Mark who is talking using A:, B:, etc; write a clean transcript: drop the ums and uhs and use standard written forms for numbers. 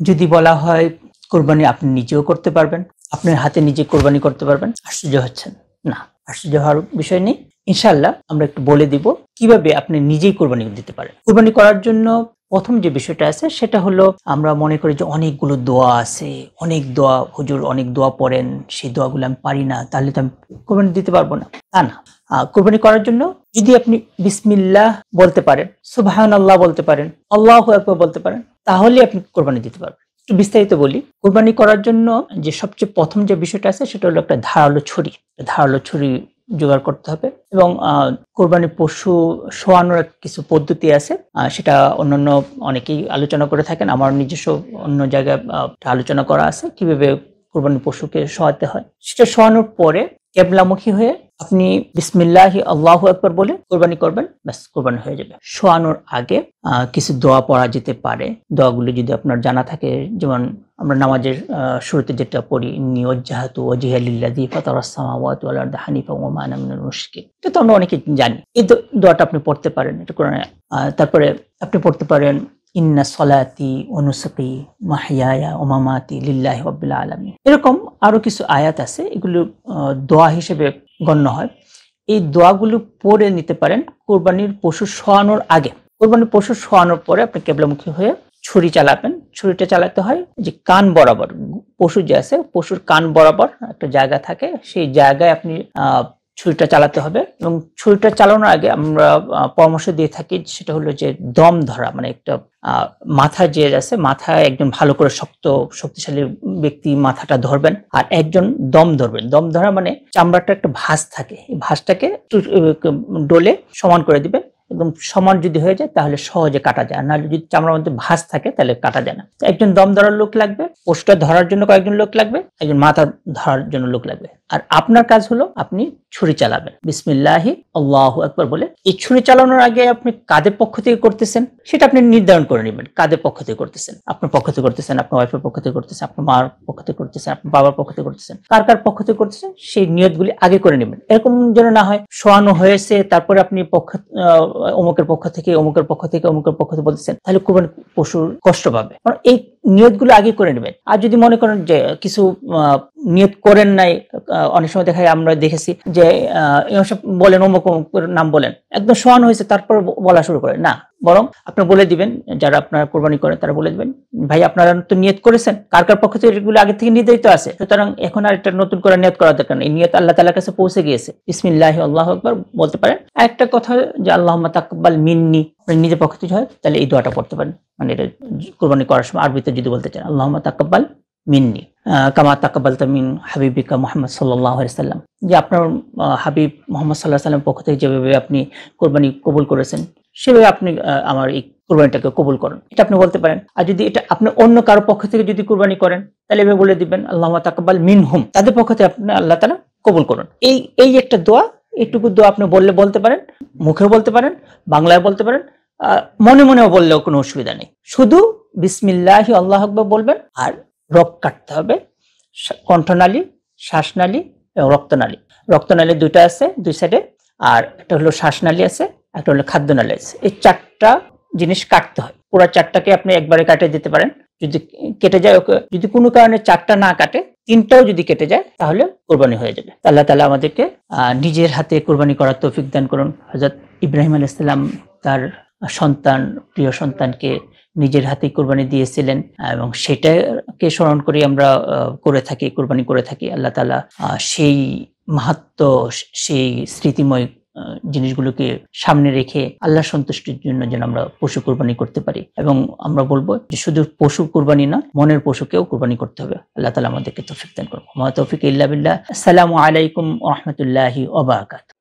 A: যদি বলা হয় কোরবানি আপনি নিজেও করতে পারবেন, আপনার হাতে নিজে কোরবানি করতে পারবেন, আশ্চর্য হচ্ছেন? না, আশ্চর্য হওয়ার বিষয় নেই। ইনশাআল্লাহ আমরা একটু বলে দিব কিভাবে আপনি নিজেই কোরবানি দিতে পারেন। কোরবানি করার জন্য প্রথম যে বিষয়টা আছে সেটা হলো, আমরা মনে করি যে অনেকগুলো দোয়া আছে, অনেক দোয়া, হুজুর অনেক দোয়া পড়েন, সেই দোয়াগুলো আমি পারি না, তাহলে তো আমি কোরবানি দিতে পারবো না। তা না, কোরবানি করার জন্য যদি আপনি বিসমিল্লাহ বলতে পারেন, সুবহানাল্লাহ বলতে পারেন, আল্লাহু আকবার বলতে পারেন, তাহলে আপনি কোরবানি দিতে পারবেন। একটু বিস্তারিত বলি। কোরবানি করার জন্য যে সবচেয়ে প্রথম যে বিষয়টা আছে সেটা হলো একটা ধারালো ছুরি। ধারালো ছুরি জোগাড় করতে হবে এবং কোরবানির পশু শোয়ানোর কিছু পদ্ধতি আছে, সেটা অন্যান্য অনেকেই আলোচনা করে থাকেন। আমার নিজস্ব অন্য জায়গায় আলোচনা করা আছে কিভাবে কোরবানির পশুকে শোয়াতে হয়। সেটা শোয়ানোর পরে কেবলামুখী হয়ে আপনি বিসমিল্লাহি আল্লাহু আকবার বলে কোরবানি করবেন, ব্যাস কোরবানি হয়ে যাবে। শোয়ানোর আগে কিছু দোয়া পড়া যেতে পারে। দোয়াগুলো যদি আপনার জানা থাকে, যেমন আমরা নামাজের শুরুতে যেটা পড়ি, ইন্নী ওয়াজ্জাহতু ওয়াজহিয়া লিল্লাযী ফাতারাস সামাওয়াতি ওয়াল আরদা হানিফাও ওয়া মা আনা মিনাল মুশরিকিন। এটা তো আমরা অনেকে জানি। এই দোয়াটা আপনি পড়তে পারেন, এটা কোরআনে। তারপরে আপনি পড়তে পারেন ইন্না সলাতি ওয়া নুসুকি মাহইয়ায়া ওয়া মামাতি লিল্লাহি রাব্বিল আলামিন। এরকম আরো কিছু আয়াত আছে, এগুলো দোয়া হিসেবে গণ্য হয়। এই দোয়াগুলো পড়ে নিতে পারেন কোরবানির পশু শোয়ানোর আগে। কোরবানির পশু শোয়ানোর পরে আপনি কেবলামুখী হয়ে ছুরি চালাবেন। ছুরিটা চালাতে হয় যে কান বরাবর, পশু যে আছে পশুর কান বরাবর একটা জায়গা থাকে, সেই জায়গায় আপনি ছুরিটা চালাতে হবে। এবং ছুরিটা চালানোর আগে আমরা পরামর্শ দিয়ে থাকি, সেটা হলো যে দম ধরা, মানে একটা মাথা যে আছে, মাথায় একজন ভালো করে শক্তিশালী ব্যক্তি মাথাটা ধরবেন, আর একজন দম ধরবেন। দম ধরা মানে চামড়াটা একটা ভাঁজ থাকে, এই ভাঁজটাকে ডলে সমান করে দিবেন। একদম সমান যদি হয়ে যায় তাহলে সহজে কাটা যায়, না যদি চামড়ার মধ্যে ভাঁজ থাকে তাহলে কাটা যায় না। একজন দম ধরার লোক লাগবে, পশুটা ধরার জন্য কয়েকজন লোক লাগবে, একজন মাথা ধরার জন্য লোক লাগবে। আর আপনার কাজ হলো আপনি ছুরি চালাবেন বিসমিল্লাহি আল্লাহু আকবার বলে। এই ছুরি চালানোর আগে আপনি কাদের পক্ষ থেকে করতেছেন সেটা আপনি নির্ধারণ করে নেবেন। কাদের পক্ষ থেকে করতেছেন? আপনার পক্ষ থেকে করতেছেন, আপনার ওয়াইফের পক্ষ থেকে করতেছেন, আপনার মার পক্ষ থেকে করতেছেন, আপনার বাবার পক্ষ থেকে করতেছেন, কার কার পক্ষ থেকে করতেছেন সেই নিয়তগুলি আগে করে নেবেন। এরকম যেন না হয় শোয়ানো হয়েছে তারপরে আপনি অমুকের পক্ষ থেকে অমুকের পক্ষ থেকে অমুকের পক্ষ থেকে বলতেছেন, তাহলে কোরবানি পশুর কষ্ট পাবে। এই নিয়তগুলো আগে করে নেবেন। আর যদি মনে করেন যে কিছু নিয়ত করেন নাই, অনেক সময় আমরা দেখেছি যে বলেন অমুক নাম বলেন, একদম শোয়ানো হয়েছে তারপর বলা শুরু করেন না, বরং আপনি বলে দিবেন, যারা আপনার কোরবানি করেন তারা বলে দিবেন, ভাই আপনারা তো নিয়ত করেছেন, কার কার পক্ষ থেকে এগুলো আগে থেকে নির্ধারিত আছে, সুতরাং এখন আর এটা নতুন করে নিয়ত করা দরকার নেই, এই নিয়ত আল্লাহ তাআলার কাছে পৌঁছে গিয়েছে। বিসমিল্লাহি আল্লাহু আকবার বলতে পারেন। একটা কথা যে আল্লাহুম্মা তাকাব্বাল মিন্নি, নিজের পক্ষ থেকে হয় তাহলে এই দোয়াটা পড়তে পারেন। মানে এটা কোরবানি করার সময় আরবিতে যদি বলতে চান, আল্লাহুম্মা তাকাব্বাল মিন্নি কামা তাকাব্বালতা মিন হাবিবিকা মুহাম্মদ সাল্লাল্লাহু আলাইহি সাল্লাম, যে আপনার হাবিব মুহাম্মদ সাল্লাল্লাহু আলাইহি সাল্লামের পক্ষ থেকে যেভাবে আপনি কোরবানি কবুল করেছেন সেভাবে আপনি আমার এই কোরবানিটাকে কবুল করুন, এটা আপনি বলতে পারেন। আর যদি এটা আপনি অন্য কারো পক্ষ থেকে যদি কোরবানি করেন তাহলে এভাবে বলে দিবেন, আল্লাহুম্মা তাকাব্বাল মিনহুম, তাদের পক্ষ থেকে আপনি আল্লাহ তাআলা কবুল করুন। এই একটা দোয়া, এইটুকু দোয়া আপনি বলতে পারেন, মুখেও বলতে পারেন, বাংলায় বলতে পারেন, মনে মনেও বললেও কোনো অসুবিধা নেই। শুধু বিসমিল্লাহি আল্লাহু আকবার বলবেন। আর রক কাটতে হবে, কণ্ঠনালী, শ্বাসনালী এবং রক্তনালী। রক্তনালী দুইটা আছে দুই সাইডে, আর একটা হলো শ্বাসনালী আছে, একটা হলো খাদ্যনালী আছে। এই চারটা জিনিস কাটতে হয়। পুরো চারটাকে আপনি একবারে কাটে দিতে পারেন। যদি কেটে যায়, যদি কোনো কারণে চারটা না কাটে, তিনটাও যদি কেটে যায় তাহলে কোরবানি হয়ে যাবে। আল্লাহ তাআলা আমাদেরকে নিজের হাতে কোরবানি করার তৌফিক দান করুন। হযরত ইব্রাহিম আলাইহিস সালাম তার সন্তান, প্রিয় সন্তানকে নিজের হাতে কোরবানি দিয়েছিলেন এবং সেটাকে স্মরণ করে আমরা করে থাকি, কোরবানি করে থাকি। আল্লাহ তাআলা সেই মাহাত্ম্য, সেই স্মৃতিময় জিনিসগুলোকে সামনে রেখে আল্লাহর সন্তুষ্টির জন্য যেন আমরা পশু কোরবানি করতে পারি। এবং আমরা বলবো যে শুধু পশু কোরবানি না, মনের পশুকেও কোরবানি করতে হবে। আল্লাহ তাআলা আমাদেরকে তৌফিক দান করুন। ওয়া মা তৌফিক ইল্লা বিল্লাহ। আসসালামু আলাইকুম ওয়া রাহমাতুল্লাহি ওয়া বারাকাতুহু।